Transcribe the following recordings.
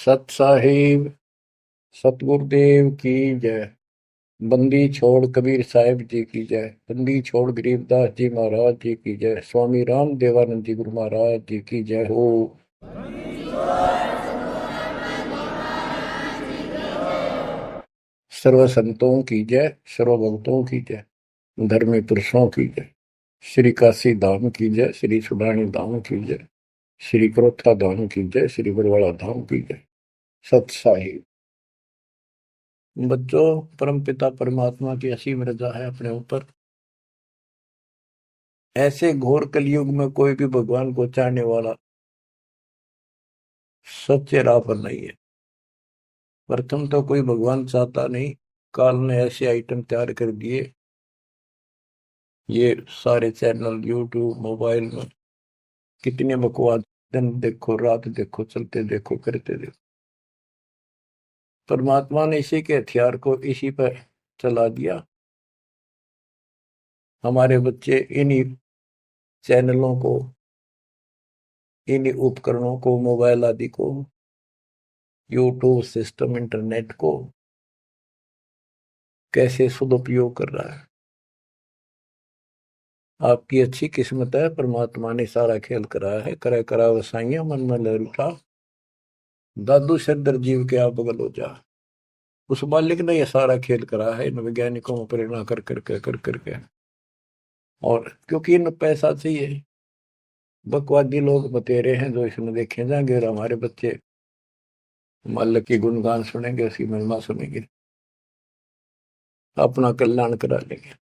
सत साहिब सतगुरुदेव की जय। बंदी छोड़ कबीर साहिब जी की जय। बंदी छोड़ गरीबदास जी महाराज जी की जय। स्वामी राम देवानंद जी गुरु महाराज जी की जय हो। सर्व संतों की जय, सर्व भक्तों की जय, धर्मी पुरुषों की जय। श्री काशी धाम की जय, श्री सुडानी धाम की जय, श्री क्रोथा धाम की जय, श्री बरवाड़ा धाम की जय। सत साहिब। बच्चों, परमपिता परमात्मा की असीम रजा है अपने ऊपर। ऐसे घोर कलयुग में कोई भी भगवान को चाहने वाला सच्चे राह पर नहीं है। प्रथम तो कोई भगवान चाहता नहीं। काल ने ऐसे आइटम तैयार कर दिए, ये सारे चैनल यूट्यूब मोबाइल में कितने बकवास, दिन देखो रात देखो, चलते देखो करते देखो। परमात्मा ने इसी के हथियार को इसी पर चला दिया। हमारे बच्चे इन्हीं चैनलों को, इन्हीं उपकरणों को, मोबाइल आदि को, यूट्यूब सिस्टम, इंटरनेट को कैसे सदुपयोग कर रहा है। आपकी अच्छी किस्मत है, परमात्मा ने सारा खेल कराया है। करे करा वसाइया मन में लहर उठा, दादू शरदर जीव के आप बगल हो जा। उस मालिक ने यह सारा खेल करा है इन वैज्ञानिकों में प्रेरणा कर करके कर करके। और क्योंकि इन पैसा चाहिए, बकवादी लोग बतेरे हैं जो इसमें देखे जाएंगे, और हमारे बच्चे मालिक की गुणगान सुनेंगे, उसकी महिमा सुनेंगे, अपना कल्याण करा लेंगे।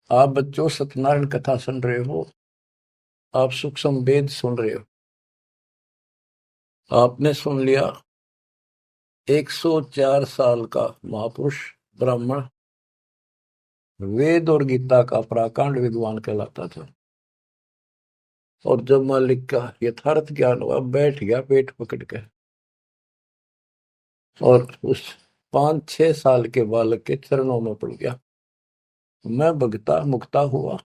आप बच्चों सत्यनारायण कथा सुन रहे हो, आप सूक्ष्म वेद सुन रहे हो। आपने सुन लिया 104 साल का महापुरुष ब्राह्मण वेद और गीता का प्राकांड विद्वान कहलाता था। और जब मालिक का यथार्थ ज्ञान हुआ, बैठ गया पेट पकड़ के, और उस 5-6 साल के बालक के चरणों में पड़ गया। मैं भगता मुक्ता हुआ,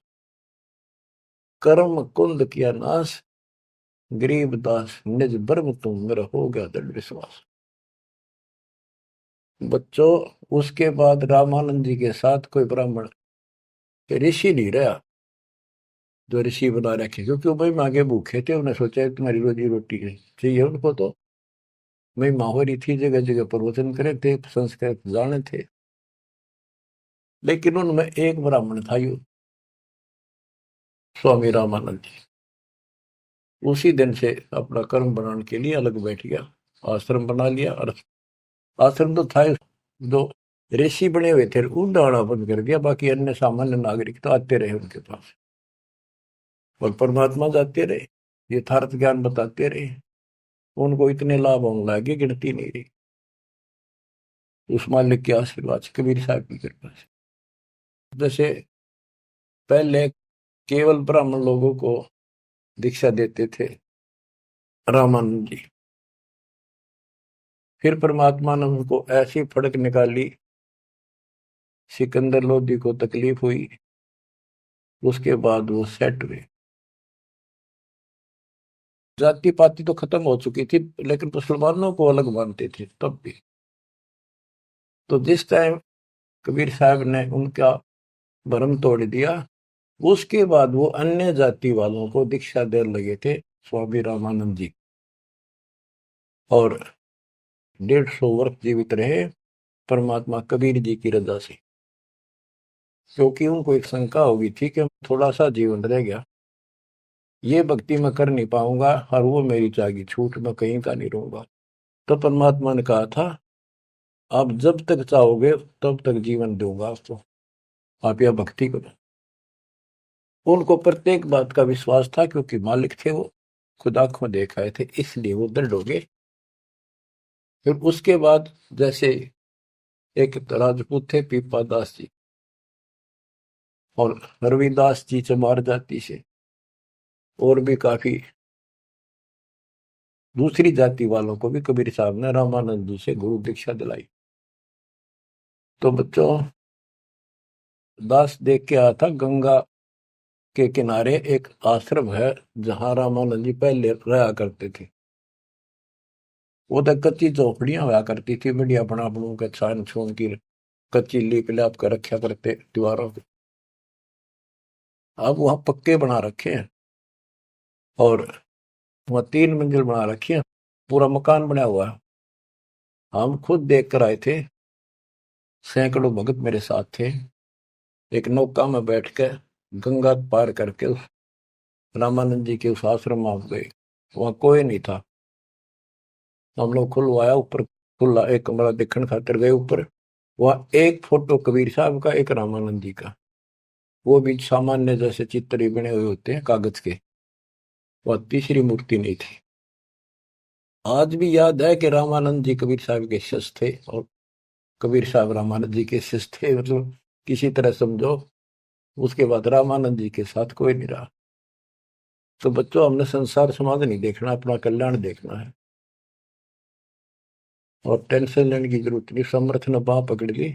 कर्म कुंद किया नाश, गरीब दास निज ब्रह्म तुम, मेरा हो गया दृढ़ विश्वास। बच्चों, उसके बाद रामानंद जी के साथ कोई ब्राह्मण ऋषि नहीं रहा जो ऋषि बना रखे, क्योंकि वो भाई मांगे भूखे थे। उन्हें सोचा तुम्हारी रोजी रोटी चाहिए उनको, तो मैं माहौरी थी, जगह जगह प्रवचन करे थे, संस्कृत जाने थे। लेकिन उनमें एक ब्राह्मण था, यू स्वामी रामानंद जी। उसी दिन से अपना कर्म बनाने के लिए अलग बैठ गया, आश्रम बना लिया। और आश्रम तो था जो ऋषि बने हुए थे, उनका आना बंद कर दिया। बाकी अन्य सामान्य नागरिक तो आते रहे उनके पास, और परमात्मा जाते रहे, यथार्थ ज्ञान बताते रहे। उनको इतने लाभ होने लगे, गिनती नहीं रही। उस मालिक के आशीर्वाद से, कबीर साहब की कृपा से। जैसे पहले केवल ब्राह्मण लोगों को दीक्षा देते थे रामानंद जी, फिर परमात्मा ने उनको ऐसी फड़क निकाली, सिकंदर लोधी को तकलीफ हुई, उसके बाद वो सेट हुए। जाति पाति तो खत्म हो चुकी थी, लेकिन मुसलमानों को अलग मानते थे तब भी। तो जिस टाइम कबीर साहब ने उनका भरम तोड़ दिया, उसके बाद वो अन्य जाति वालों को दीक्षा देने लगे थे स्वामी रामानंद जी। और 150 वर्ष जीवित रहे परमात्मा कबीर जी की रजा से, क्योंकि उनको एक शंका हो गई थी कि थोड़ा सा जीवन रह गया, ये भक्ति मैं कर नहीं पाऊंगा, और वो मेरी जागी छूट, मैं कहीं का नहीं रहूंगा। तो परमात्मा ने कहा था, आप जब तक चाहोगे तब तक जीवन दूंगा आपको, आप यह भक्ति करो। उनको प्रत्येक बात का विश्वास था, क्योंकि मालिक थे वो, खुद आंखों देख आए थे, इसलिए वो दृढ़ हो गए। फिर उसके बाद जैसे एक राजपूत थे पीपा दास जी, और रविदास जी चमार जाति से, और भी काफी दूसरी जाति वालों को भी कबीर साहब ने रामानंद जी से गुरु दीक्षा दिलाई। तो बच्चों, दास देख के आया था, गंगा के किनारे एक आश्रम है जहां रामानंद जी पहले रहा करते थे। वो तो कच्ची झोपड़ियां हुआ करती थी, बढ़िया बना बनू के छान छून की कच्ची लीप लाप कर रखा करते दीवारों पे। अब वहां पक्के बना रखे हैं, और वहां 3 मंजिल बना रखी है, पूरा मकान बना हुआ है। हम खुद देख कर आए थे, सैकड़ों भगत मेरे साथ थे। एक नौका में बैठ के गंगा पार करके उस रामानंद जी के उस आश्रम में गए। वहां कोई नहीं था। हम लोग खुलवाया ऊपर, खुला एक कमरा देखने खातिर गए ऊपर। वहां एक फोटो कबीर साहब का, एक रामानंद जी का, वो भी सामान्य जैसे चित्र ही बने हुए होते हैं कागज के। वह तीसरी मूर्ति नहीं थी। आज भी याद है कि रामानंद जी कबीर साहब के शिष्य थे, और कबीर साहब रामानंद जी के शिष्य थे, मतलब किसी तरह समझो। उसके बाद रामानंद जी के साथ कोई नहीं रहा। तो बच्चों, हमने संसार समाज नहीं देखना, अपना कल्याण देखना है। और टेंशन लेने की जरूरत नहीं। समर्थ ने बाह पकड़ ली,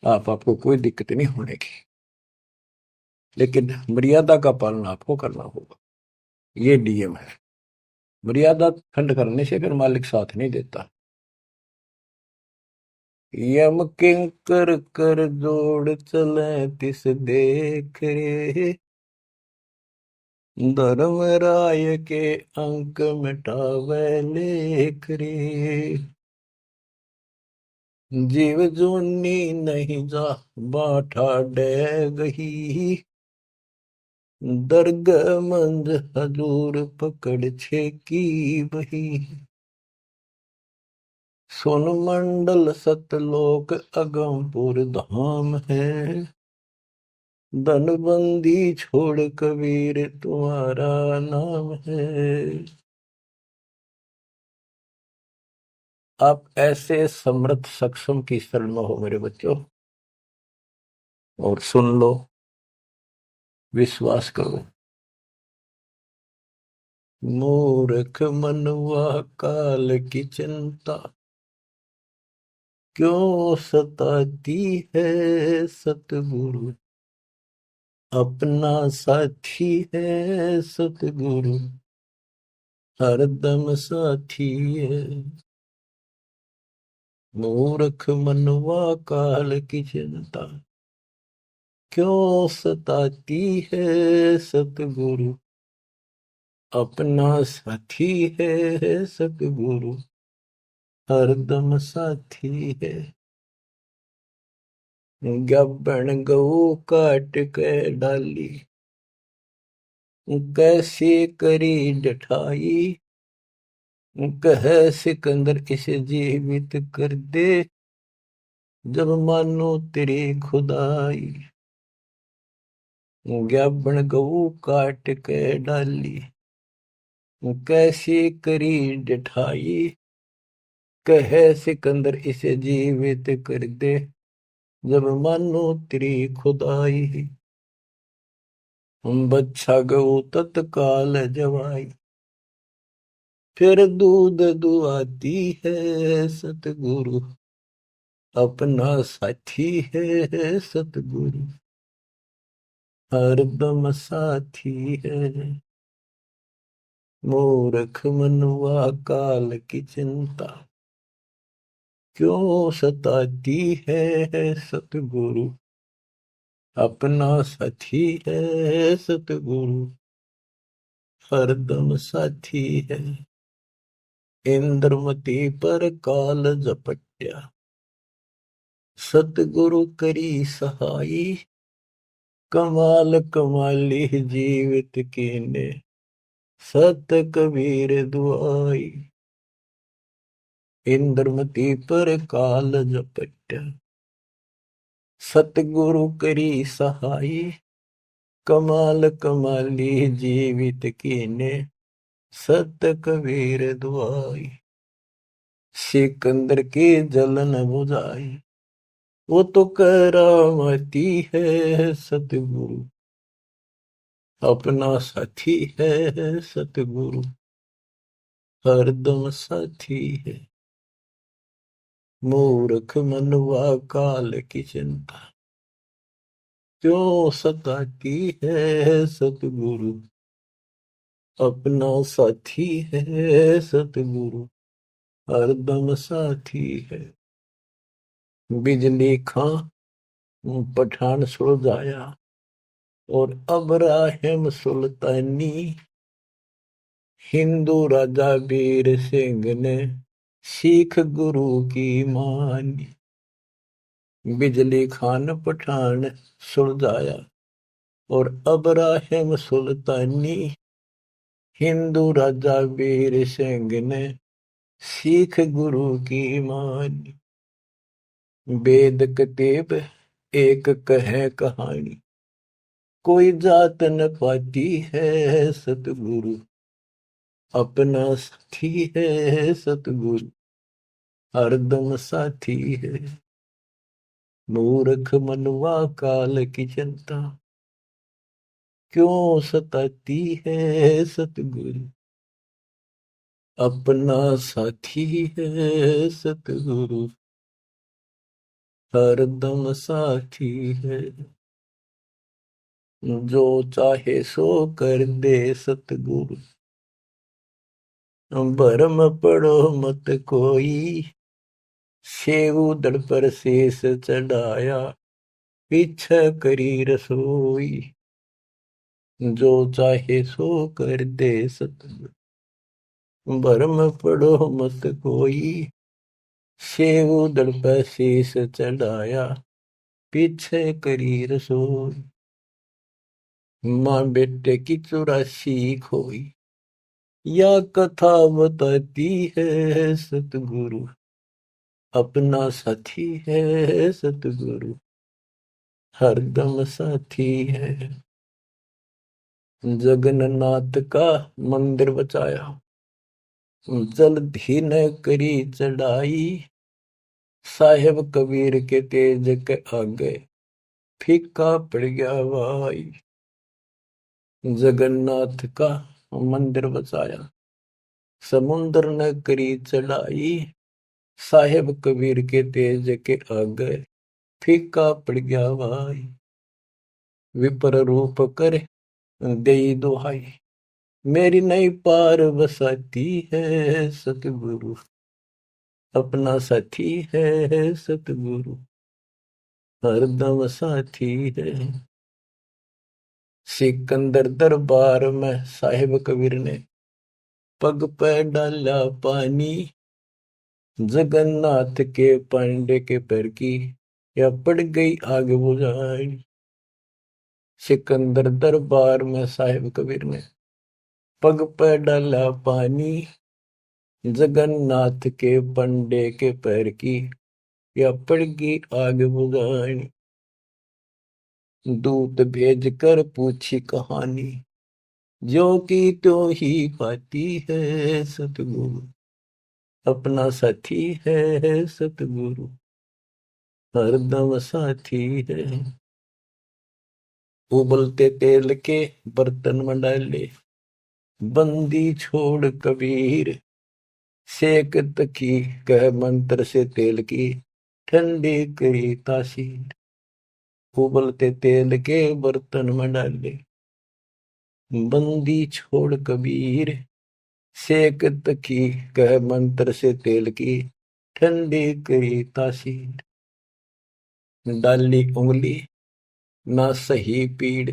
आपको कोई दिक्कत नहीं होने की। लेकिन मर्यादा का पालन आपको करना होगा, ये नियम है। मर्यादा खंड करने से फिर मालिक साथ नहीं देता। यम किंकर कर जोड़ चले तिस देख रे, धर्म राय के अंक मिटावे लेख रे। जीव जूनी नहीं जा बाठा डे गही, दर्ग मंज हजूर पकड़ छे की बही। सोन मंडल सतलोक अगमपुर धाम है, धनबंदी छोड़ कबीर तुम्हारा नाम है। आप ऐसे समर्थ सक्षम की शरण में हो मेरे बच्चों, और सुन लो, विश्वास करो। मूर्ख मनुआ काल की चिंता, क्यों सताती है सतगुरु, अपना साथी है सतगुरु, हरदम साथी है। मूर्ख मनुआ काल की चिंता, क्यों सताती है सतगुरु, अपना साथी है सतगुरु, हरदम साथी है। गब्बन गऊ काट के डाली, कैसे करी डठाई, कह सिकंदर इसे जीवित कर दे, जब मानो तेरी खुदाई। गब्बन गऊ काट के डाली, कैसे करी डठाई, कह सिकंदर इसे जीवित कर दे, जब मानो तेरी खुदाई। बच्चा गऊ तत्काल जवाई, फिर दूध दुआती है सतगुरु, अपना साथी है सतगुरु, हरदम साथी है। मूर्ख मनुआ काल की चिंता, क्यों सताती है सतगुरु, अपना साथी है सतगुरु, हरदम साथी है। इंद्रमती पर काल झपट्या, सतगुरु करी सहाई, कमाल कमाली जीवित कीने, सत कबीर दुआई। इंद्रमती पर काल झपट्या, सतगुरु करी सहाई, कमाल कमाली जीवित कीने, सत कबीर दुआई। सिकंदर की जलन बुझाई, वो तो करामती है सतगुरु, अपना साथी है सतगुरु, हरदम साथी है। मूर्ख मनुआ काल की चिंता, क्यों सताती है सतगुरु, अपना साथी है सतगुरु, हरदम साथी है। बिजली खां पठान सुलझाया और अब्राहिम सुल्तानी, हिंदू राजा वीर सिंह ने सिख गुरु की मानी। बिजली खान पठान सुलझाया और अब्राहिम सुल्तानी, हिंदू राजा वीर सिंह ने सिख गुरु की मानी। वेद कतेब एक कहे कहानी, कोई जात न पाती है सतगुरु, अपना साथी है सतगुरु, हरदम साथी है। मूर्ख मनुआ काल की चिंता, क्यों सताती है सतगुरु, अपना साथी है सतगुरु, हरदम साथी है। जो चाहे सो कर दे सतगुरु, भरम पड़ो मत कोई, सेव दड़ पर शेष चढ़ाया, पीछे करी रसोई। जो चाहे सो कर दे सतगुरु, भरम पड़ो मत कोई, सेव दड़ पर शेष चढ़ाया, पीछे करी रसोई। माँ बेटे की चौरासी खोई, या कथा बताती है सतगुरु, अपना साथी है सतगुरु, हरदम साथी है। जगन्नाथ का मंदिर बचाया, जल्दी न करी चढ़ाई, साहेब कबीर के तेज के आगे फीका पड़ गया भाई। जगन्नाथ का मंदिर बचाया, समुद्र न करी चढ़ाई, साहेब कबीर के तेज के आगे फीका पड़ गया भाई। विपर रूप कर दई दुहाई, मेरी नई पार बसाती है सतगुरु, अपना साथी है सतगुरु, हरदम साथी है। सिकंदर दरबार में साहिब कबीर ने पग पे डाला पानी, जगन्नाथ के पांडे के पैर की या पड़ गई आग बुझाई। सिकंदर दरबार में साहिब कबीर ने पग पे डाला पानी, जगन्नाथ के पंडे के पैर की या पड़ गई आग बुझाई। दूत भेज कर पूछी कहानी, जो की तो ही पाती है सतगुरु, अपना साथी है सतगुरु, हरदम साथी है। उबलते तेल के बर्तन में डाले, बंदी छोड़ कबीर, सेक तकी कह मंत्र से तेल की, ठंडी करी तासीर। उबलते तेल के बर्तन में डाले, बंदी छोड़ कबीर, सेक तकी कह मंत्र से तेल की, ठंडी करी तासीर। डाली उंगली ना सही पीड़,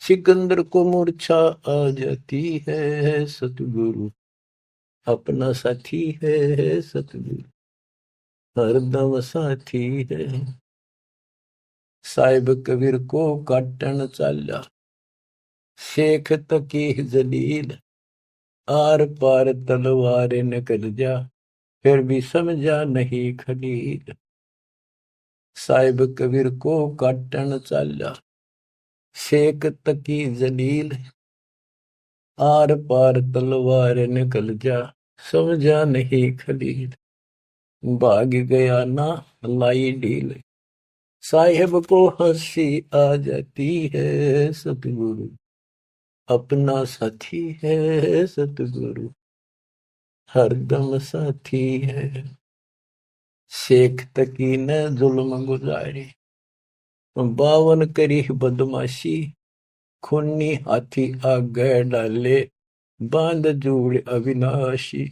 सिकंदर को मूर्छा आ जाती है सतगुरु, अपना साथी है सतगुरु, हरदम साथी है। साहिब कबीर को काटन चाला, शेख तकी जलील, आर पार तलवार निकल जा, फिर भी समझा नहीं खलील। साहिब कबीर को काटन चाला, शेख तकी जलील, आर पार तलवार निकल जा, समझा नहीं खलील। भाग गया ना लाई ढील, साहिब को हंसी आ जाती है सतगुरु, अपना साथी है सतगुरु, हरदम साथी है। शेख तकी ने जुल्म गुजारे, 52 करी बदमाशी, खूनी हाथी आगे डाले, बांध जोड़ अविनाशी।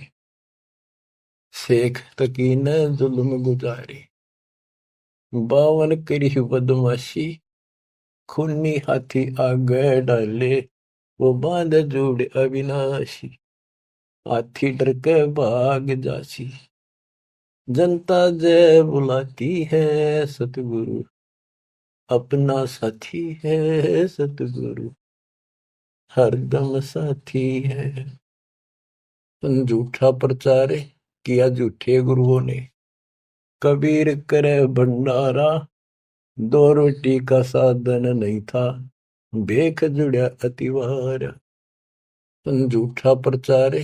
शेख तकी न जुल्म गुजारे, 52 करी बदमाशी, खूनी हाथी आगे डाले, वो बांध जोड़ अविनाशी, हाथी डर के भाग जासी, जनता जय बुलाती है, सतगुरु अपना साथी है, सतगुरु हरदम साथी है। झूठा प्रचार किया झूठे गुरुओं ने, कबीर करे भंडारा, दो रोटी का साधन नहीं था, भेख जुड़ा अतिवार। झूठा प्रचार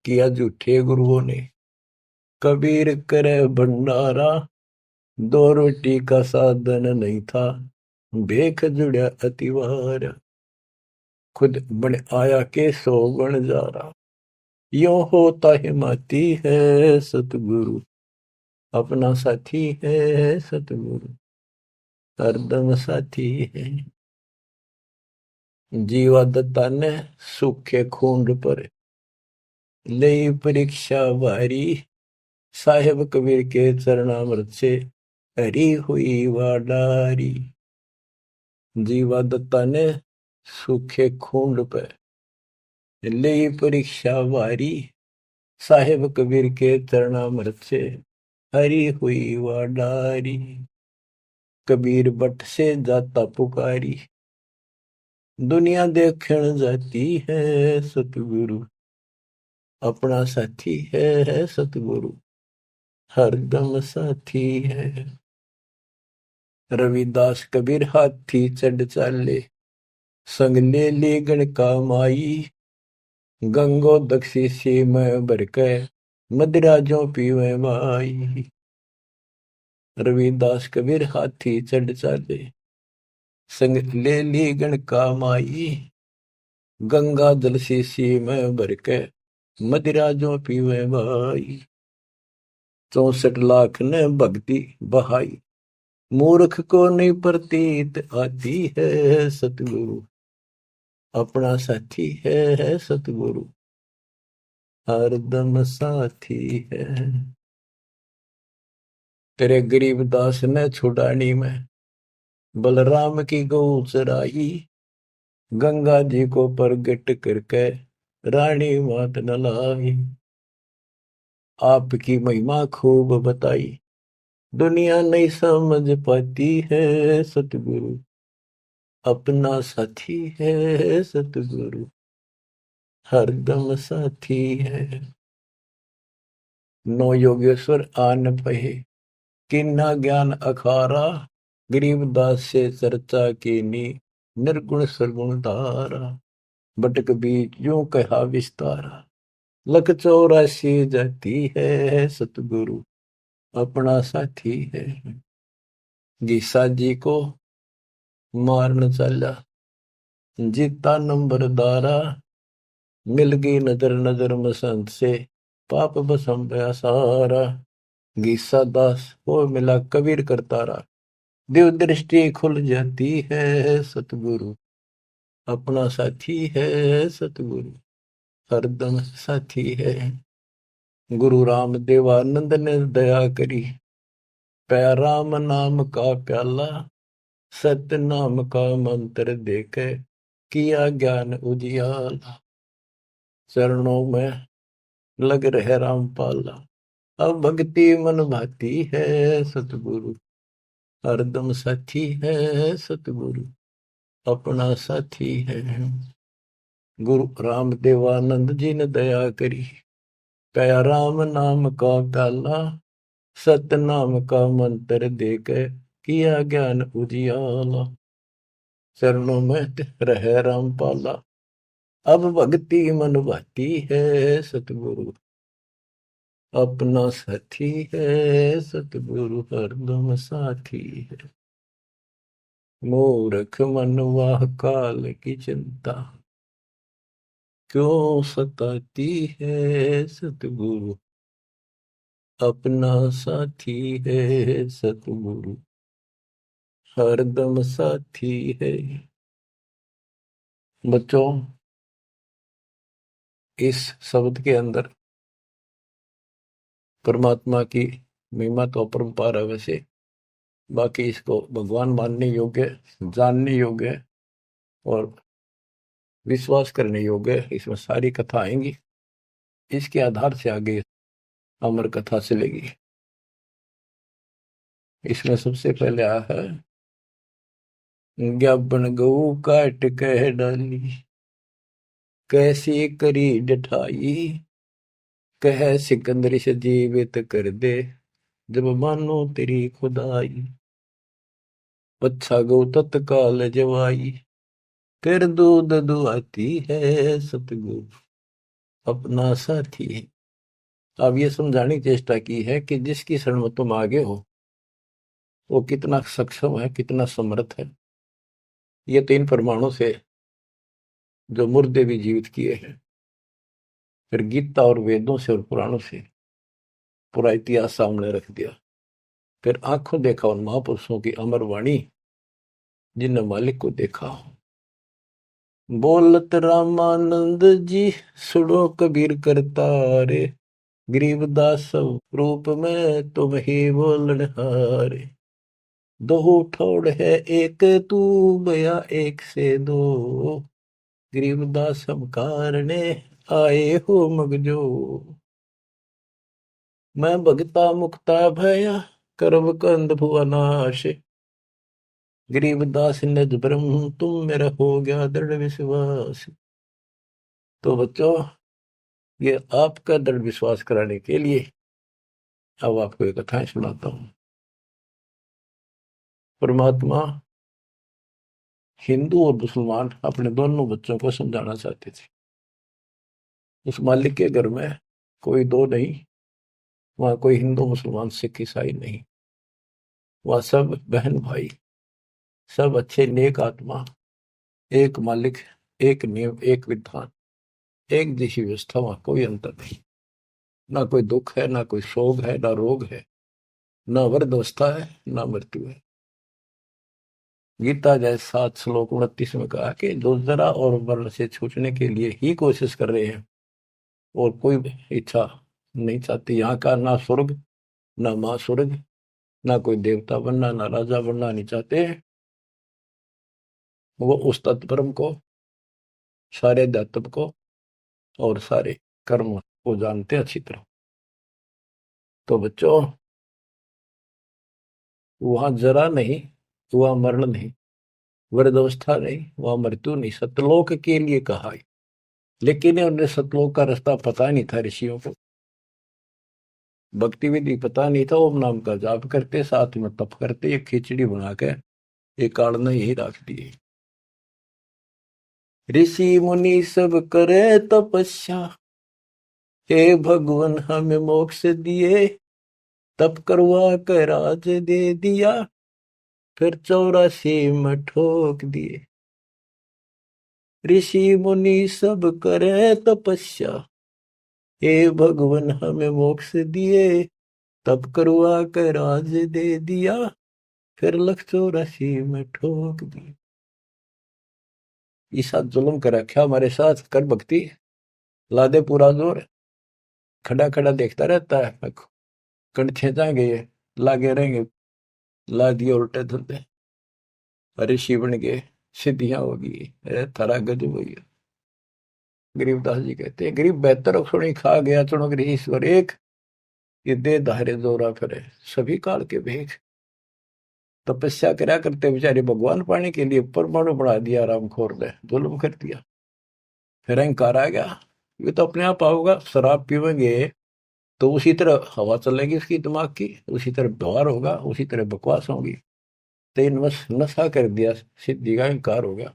किया झूठे गुरुओं ने, कबीर करे भंडारा, दो रोटी का साधन नहीं था, भेख जुड़ा अतिवार। खुद बन आया के सो बन जा रहा, यो होता हिमाती है, सतगुरु अपना साथी है, सतगुरु हरदम साथी है। जीवा दत्ता ने सूखे खूंड पर ले परीक्षा भारी, साहेब कबीर के चरणामृत से हरी हुई वाडारी। जीवा दत्ता ने सूखे खूंड पर ले परीक्षा भारी, साहेब कबीर के चरणामृत से हरी हुई वाडारी। कबीर बट से जाता पुकारी, दुनिया देखण जाती है, सतगुरु अपना साथी है, सतगुरु हरदम साथी है। रविदास कबीर हाथी चढ़ चाले, संग ले ली गण का माई, गंगो दक्षी सी में भर के मदिरा जो पीवे माई। रविदास कबीर हाथी चढ़ चाले, संग ले ली गण का माई, गंगा जल सी में भर के मदिरा जो पीवे माई। 64 लाख ने भक्ति बहाई, मूर्ख को नहीं प्रतीत आती है, सतगुरु अपना साथी है, सतगुरु हरदम साथी है। तेरे गरीब दास ने छुड़ानी में बलराम की गौ चराई, गंगा जी को प्रगट करके रानी मात न लाई। आपकी महिमा खूब बताई, दुनिया नहीं समझ पाती है, सतगुरु अपना साथी है, सतगुरु हरदम साथी है। नो योगेश्वर आन पहे, किन्ना ज्ञान अखारा, गरीबदास से चर्चा कीनी, निर्गुण सरगुण धारा। बटक बीच यूं कहा विस्तारा, लख 84 जाती है, सतगुरु अपना साथी है। गीसा जी को मारन चला, जीता नंबर दारा, मिल गई नजर नजर मसंत से, पाप बसम गया सारा। गीसा दास को मिला कबीर करतारा, दिव दृष्टि खुल जाती है, सतगुरु अपना साथी है, सतगुरु हरदम साथी है। गुरु राम देवानंद ने दया करी, पया राम नाम का प्याला, सत्य नाम का मंत्र देके किया ज्ञान उजियाला। चरणों में लग रहे रामपाला, अब भक्ति मन भाती है, सतगुरु हरदम साथी है, सतगुरु अपना साथी है। गुरु राम देवानंद जी ने दया करी, कया राम नाम का प्याला, सत्य नाम का मंत्र देके किया ज्ञान उजियाला। चरणों में रहे रामपाला, अब भक्ति मन भाती है, सतगुरु अपना साथी है, सतगुरु हरदम साथी है। मूर्ख मनवा काल की चिंता, क्यों सताती है, सतगुरु अपना साथी है, सतगुरु हरदम साथी है। बच्चों, इस शब्द के अंदर परमात्मा की महिमा तो अपरंपार है वैसे, बाकी इसको भगवान मानने योग्य, जानने योग्य और विश्वास करने योग्य, इसमें सारी कथा आएंगी। इसके आधार से आगे अमर कथा चलेगी। इसमें सबसे पहले आया है, ज्ञापन गऊ काट कह डाली, कैसी करी डठाई, कह सिकंदर से जीवित कर दे, जब मानो तेरी खुदाई। पच्छा गौ तत्काल जवाई, कर दूध दुआती है, सतगुरु अपना साथी है। अब ये समझाने की चेष्टा की है कि जिसकी शरण में तुम आगे हो वो कितना सक्षम है, कितना समर्थ है। ये 3 परमाणु से जो मुर्दे भी जीवित किए हैं, फिर गीता और वेदों से और पुराणों से पूरा इतिहास सामने रख दिया। फिर आंखों देखा उन महापुरुषों की अमर वाणी जिनने मालिक को देखा। बोलत रामानंद जी, सुनो कबीर करतारे, गरीबदास रूप में तुम ही बोलनहारे। दो ठोड़ है एक तू, बया एक से दो, गरीबदास हम कारणे आए हो मगजो। मैं भगता मुक्ता भया, कर्म कंद भुवनाश, गरीबदास निज ब्रह्म तुम मेरा हो गया दृढ़ विश्वास। तो बच्चों, ये आपका दृढ़ विश्वास कराने के लिए अब आपको एक कथाएं सुनाता हूं। परमात्मा हिंदू और मुसलमान अपने दोनों बच्चों को समझाना चाहते थे। उस मालिक के घर में कोई दो नहीं, वहां कोई हिंदू मुसलमान सिख ईसाई नहीं, वह सब बहन भाई, सब अच्छे नेक आत्मा, एक मालिक, एक नियम, एक विधान, एक जैसी व्यवस्था, वहां कोई अंतर नहीं। ना कोई दुख है, ना कोई शोक है, ना रोग है, ना वृद्धावस्था है, ना मृत्यु है। गीता जय 7 श्लोक 29 में कहा कि जो जरा और वर्ण से छूटने के लिए ही कोशिश कर रहे हैं और कोई इच्छा नहीं चाहती, यहाँ का ना स्वर्ग, ना मां स्वर्ग, ना कोई देवता बनना, ना राजा बनना नहीं चाहते, वो उस तत्परम को, सारे दातव को और सारे कर्म को जानते अच्छी तरह। तो बच्चों, वहां जरा नहीं, वहां मरण नहीं, वृद्धावस्था नहीं, वहां मृत्यु नहीं, सतलोक के लिए कहा है। लेकिन उन्हें सतलोक का रास्ता पता नहीं था ऋषियों को, भक्ति विधि पता नहीं था। ओम नाम का जाप करते, साथ में तप करते, एक खिचड़ी बना के एक काढ़ना यही रख दिए। ऋषि मुनि सब करे तपस्या, हे भगवान हमें मोक्ष दिए, तप करवा कर राज दे दिया, फिर 84 में ठोक दिए। ऋषि मुनि सब करे तपस्या, हे भगवान हमें मोक्ष दिए, तप करवा कर राज दे दिया, फिर 184 में ठोक दिए। ईसा जुल्म कर रखा हमारे साथ, कर भक्ति, ला दे पूरा जोर। खड़ा खड़ा देखता रहता है, कंठे जाएंगे, लागे रहेंगे, ला दिए उल्टे धंधे, ऋषि बन गए, सिद्धियां होगी, अरे थारा गजब हो गया। गरीबदास जी कहते हैं, गरीब बेहतर सुनी खा गया चुनो गृह ईश्वर एक, ये दे धारे जोरा फिरे सभी काल के भेख। तपस्या करा करते बेचारे भगवान पाने के लिए परमाणु बढ़ा दिया, रामखोर ने जुल्म कर दिया। फिर अहंकार आ गया, ये तो अपने आप आओगा। शराब पीवेंगे तो उसी तरह हवा चलेगी उसकी दिमाग की, उसी तरह व्यवहार होगा, उसी तरह बकवास होगी। तेन बस नशा कर दिया, सिद्धि का अहंकार हो गया।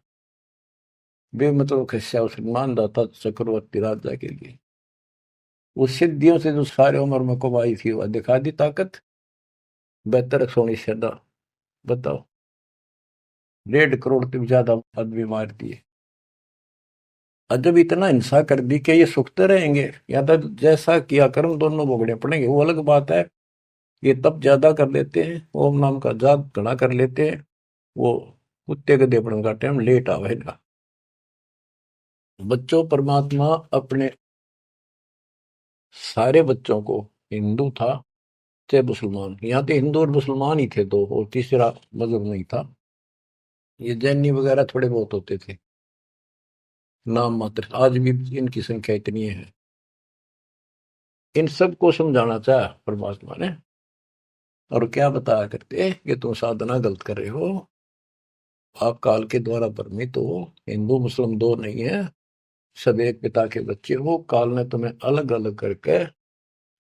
बेमतलब खस्या उस मानदाता चक्रवर्ती राजा के लिए, उस सिद्धियों से जो सारे उम्र में कमाई थी वह दिखा दी ताकत। बेहतर सोनी सदा, बताओ, 1.5 करोड़ से ज्यादा आदमी मार दिए। और जब इतना हिंसा कर दी कि ये सुखते रहेंगे या तो जैसा किया कर्म दोनों भोगने पड़ेंगे, वो अलग बात है। ये तब ज्यादा कर लेते हैं, ओम नाम का जाप घना कर लेते हैं, वो कुत्ते के देपड़न का टाइम लेट आवेगा। बच्चों, परमात्मा अपने सारे बच्चों को हिंदू था चाहे मुसलमान, यहाँ तो हिंदू और मुसलमान ही थे दो, और तीसरा मजहब नहीं था। ये जैनी वगैरह थोड़े बहुत होते थे, नाम मात्र। आज भी इनकी संख्या इतनी है। इन सबको समझाना चाहा परमात्मा ने, और क्या बताया करते कि तुम साधना गलत कर रहे हो, आप काल के द्वारा भ्रमित हो। हिंदू मुस्लिम दो नहीं है, सब एक पिता के बच्चे हो। काल ने तुम्हें अलग अलग करके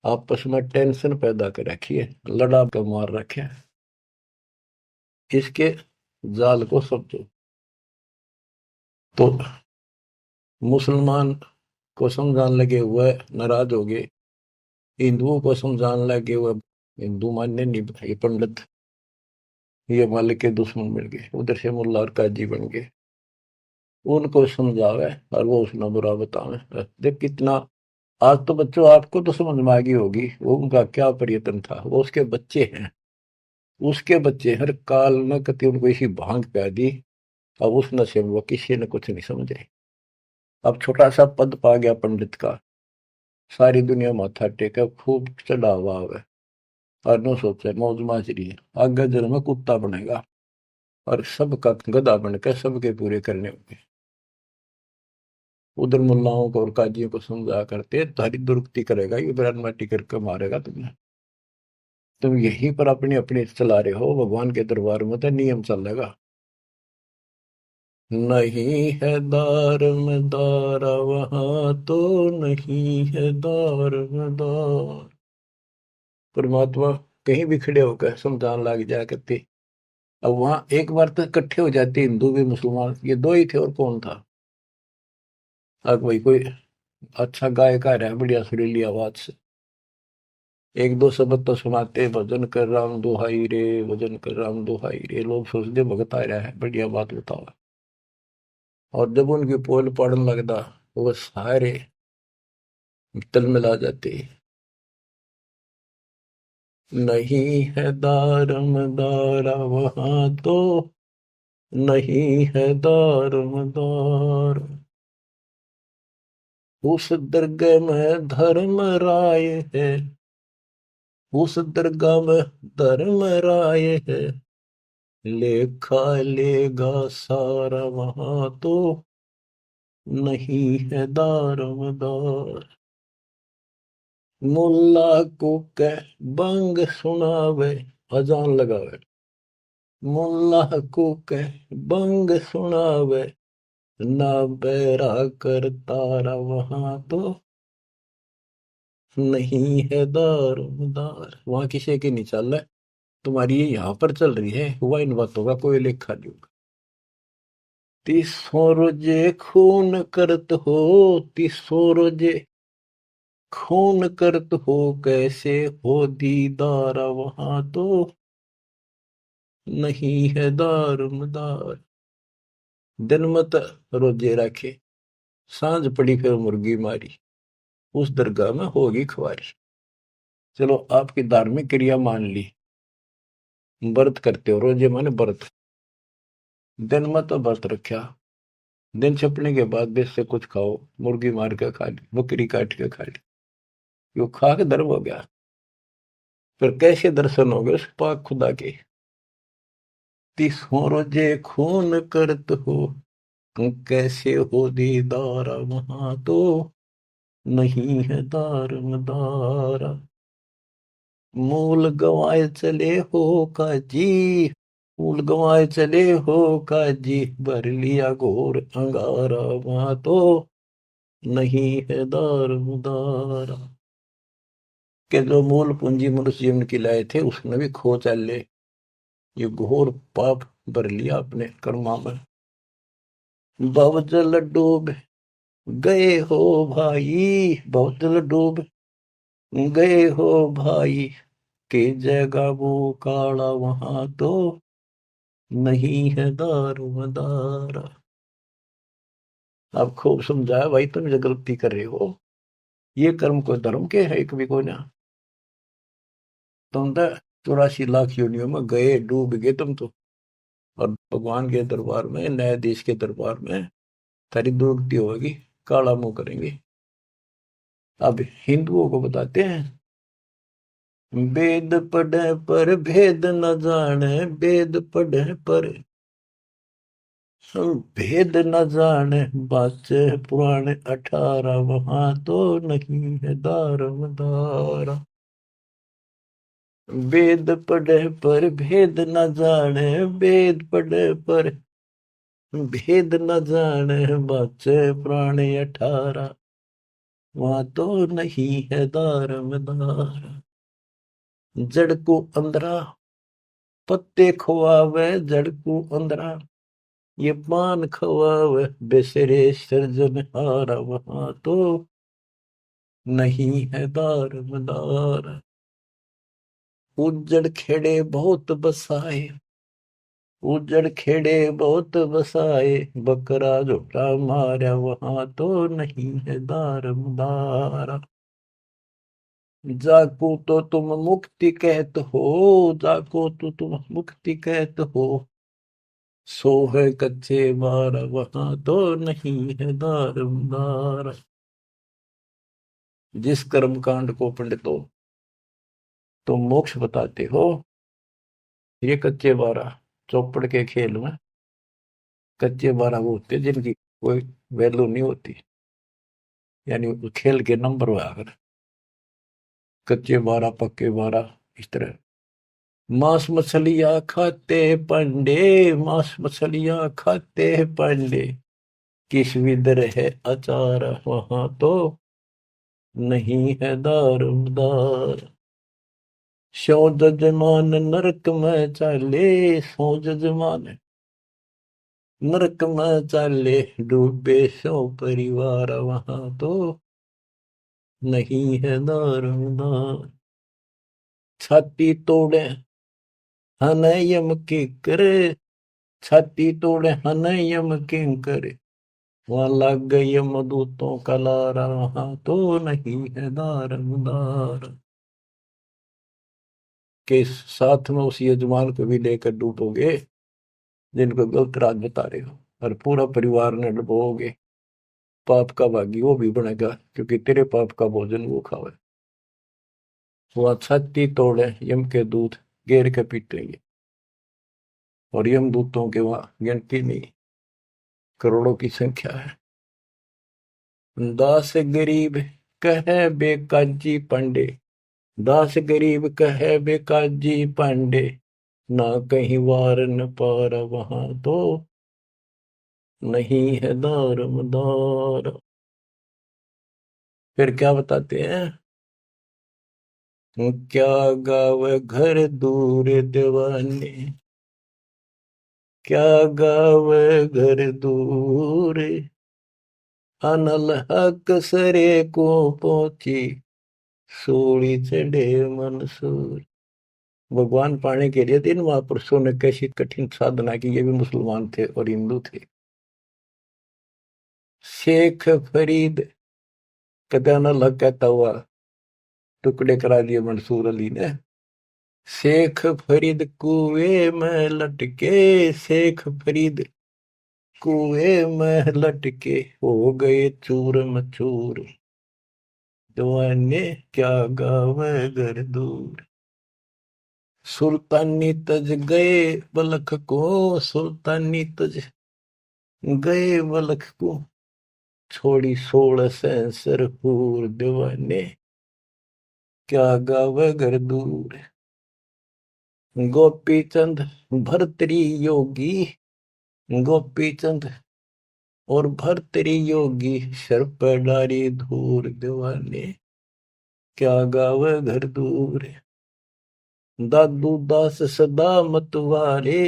आपस में टेंशन पैदा कर रखी है, लड़ा के मार रखे है। इसके जाल को समझो। तो मुसलमान को समझाने लगे हुए नाराज हो गए, हिंदुओं को समझाने लगे हुए हिंदू मानने नहीं, ये पंडित, ये मालिक के दुश्मन मिल गए। उधर से मुल्ला और काजी बन गए, उनको समझावे और वो उसने बुरा बतावे। देख कितना। आज तो बच्चों आपको तो समझ में आ गई होगी वो उनका क्या प्रयत्न था। वो उसके बच्चे हैं, उसके बच्चे हर काल में कति उनको इसी भांग पिला दी। अब उस नशे में वो किसी ने कुछ नहीं समझे। अब छोटा सा पद पा गया पंडित का, सारी दुनिया माथा टेका, खूब चढ़ा हुआ है, और न सोचे मौज माजरी है, आगे जन्म में कुत्ता बनेगा और सबका गधा बनकर सबके पूरे करने होंगे। उधर मुल्लाओं को और काजियों को समझा करते तारी दुरुक्ति करेगा, ये बयान माटी करके मारेगा तुम्हें। तुम यहीं पर अपनी अपनी चला रहे हो, भगवान के दरबार में तो नियम चलेगा। नहीं है दार में दारा वहां तो नहीं है दार में दार। परमात्मा कहीं भी खड़े होकर समझान लग जाया करते। अब वहां एक बार तो इकट्ठे हो जाते हिंदू भी मुसलमान, ये दो ही थे और कौन था। अब भाई कोई अच्छा गायक आ रहा है बढ़िया सुरीली आवाज से, एक दो शब्द तो सुनाते, भजन कर राम दुहाई रे, भजन कर राम दुहाई रे, लोग सोचते भगत आ रहा है, बढ़िया बात बताओ। और जब उनकी पोल पड़न लगता, वो सारे तल मिला जाते। नहीं है दारम दारा वहां तो नहीं है दारम दार। उस दरगाह में धर्म राय है, उस दरगाह में धर्म राय है, लेखा लेगा सारा वहां तो नहीं है दारमदार। मुल्ला को कह बंग सुनावे, अजान लगावे, मुल्ला को कह बंग सुनावे, ना बैरा कर तारा वहां तो नहीं है दारमदार। वहां किसी की नहीं चल रहा है, तुम्हारी ये यहाँ पर चल रही है, हुआ इन बातों का कोई लेखा नहीं होगा। तीसों रोजे खून करत हो, तीसों रोजे खून करत हो, कैसे हो दीदार वहां तो नहीं है दारमदार। दिन मत रोजे रखे, सांझ पड़ी फिर मुर्गी मारी, उस दरगाह में होगी खुआरी। चलो आपकी धार्मिक क्रिया मान ली, व्रत करते हो, रोजे माने व्रत, दिन मत व्रत रखा, दिन छपने के बाद बेच से कुछ खाओ, मुर्गी मार के खा ली, बकरी काट के खा ली, यो खा के धर्म हो गया। फिर कैसे दर्शन हो गए उस पाक खुदा के। तीसों रोजे खून करत हो, कैसे हो दीदार वहां तो नहीं है दारमदार। मूल गवाए चले हो काजी, मूल गवाए चले हो काजी, भर लिया घोर अंगारा वहां तो नहीं है दारमदार। के जो मूल पूंजी मनुष्य जीवन की लाए थे उसने भी खो चले, ये घोर पाप भर लिया अपने कर्मा में। भवजल डूब गए हो भाई, भवजल डूब गए हो भाई, के जगह वो काला वहां तो नहीं है दारोमदार। आप खूब समझाया भाई, तुम जो गलती कर रहे हो, ये कर्म को धर्म के है एक भी कोई ना। तुम तो 84 लाख योनियों में गए, डूब गए तुम तो, और भगवान के दरबार में, न्यायाधीश के दरबार में तारी दुर्गति होगी, काला मुंह करेंगे। अब हिंदुओं को बताते हैं वेद पढ़े पर भेद न जाने, वेद पढ़े पर भेद न जाने, बाचे पुराने 18 वहां तो नहीं है दारमदारा। वेद पढ़े पर भेद न जाने, वेद पढ़े पर भेद न जाने, बाचे पुराने 18 वहां तो नहीं है दारमदारा। जड़ को अंदरा पत्ते खुआवे, जड़ को अंदरा ये पान खवावे, बेसरे सृजनहारा वहां तो नहीं है दारमदारा। उजड़ खेड़े बहुत बसाए, उजड़ खेड़े बहुत बसाए, बकरा झोटा मारा वहां तो नहीं है दारमदारा। जाको तो तुम मुक्ति कहत हो, जाको तो तुम मुक्ति कहत हो, सो है कच्चे बार वहां तो नहीं है दारमदारा। जिस कर्म कांड को पंडितों तुम मोक्ष बताते हो, ये कच्चे बारह चौपड़ के खेल में कच्चे बारह वो होते हैं जिनकी कोई वैल्यू नहीं होती, यानी खेल के नंबर हुआ अगर कच्चे बारह पक्के बारह इस तरह। मांस मछलियां खाते पंडे, मांस मछलियां खाते पंडे, किस विदर है अचार वहां तो नहीं है दारमदार। सो जजमान नरक में चाले, सो जजमान नरक में चाले, डूबे सो परिवार वहां तो नहीं है दारमदार। छाती तोड़े हन यम के करे, छाती तोड़े हन यम के करे, वहां लग गई यमदूतों का लारा वहां तो नहीं है दारमदार। के साथ में उस यजमान को भी लेकर डूबोगे जिनको गलत रात बता रहे हो, और पूरा परिवार ने डुबोगे, पाप का भागी वो भी बनेगा क्योंकि तेरे पाप का भोजन वो खावे। वह छाती तोड़े यम के दूत घेर के पीटेंगे, और यम दूतों के वहां गिनती नहीं, करोड़ों की संख्या है। दास गरीब कहे बेकाजी पांडे, दास गरीब कहे बेकाजी पांडे, ना कहीं वार न पार वहां तो नहीं है दारमदार। फिर क्या बताते हैं, क्या गावे घर दूर दीवाने, क्या गावे घर दूर, अनल हक सरे को पहुंची, सूली चढ़े मंसूर। भगवान पाने के लिए तीन महापुरुषों ने कैसी कठिन साधना की, ये भी मुसलमान थे और हिंदू थे। शेख फरीद कदा न लग कहता हुआ टुकड़े करा दिए मंसूर अली ने। शेख फरीद कुएं में लटके, शेख फरीद कुएं में लटके, हो गए चूर मचूर, दीवाने क्या गावे घर दूर। सुल्तानी तज गए बलख को, सुल्तानी तज गए बलख को, छोड़ी 16 सेंसर हूर, दीवाने क्या गावे घर दूर। गोपी चंद भरतरी योगी, गोपी चंद और भरतरी योगी, सर पर डारी धूर, दीवाने क्या गावे घर दूर। दादू दास सदा मतवारे,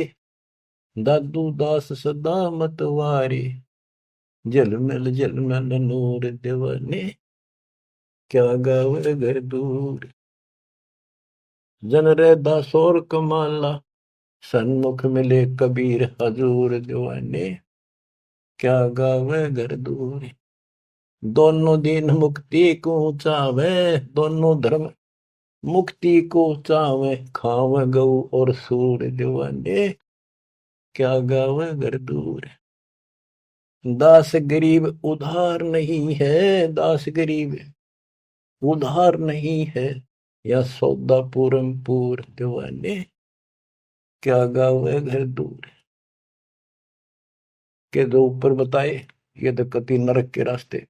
दादू दास सदा मतवारे, जलमल नूर, दीवाने क्या गावे घर दूर। जन रे दासोर कमाला, सन्मुख मिले कबीर हजूर, दीवाने क्या गावे घर दूर। दोनों दिन मुक्ति को चावे, दोनों धर्म मुक्ति को चावे, खावे गऊ और सूर, दीवाने क्या गावे घर दूर। दास गरीब उधार नहीं है, दास गरीब उधार नहीं है, या सौदा पूरम पूर दीवाने, क्या गावे घर दूर, के जो ऊपर बताए ये तो कति नरक के रास्ते।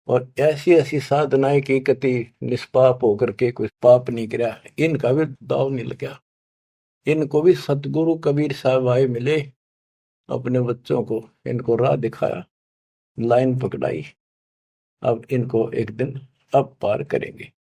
और ऐसी ऐसी साधनाएं की कति निष्पाप होकर के कोई पाप नहीं किया, इनका भी दाव नहीं लगा। इनको भी सतगुरु कबीर साहब आए मिले, अपने बच्चों को इनको राह दिखाया, लाइन पकड़ाई, अब इनको एक दिन अब पार करेंगे।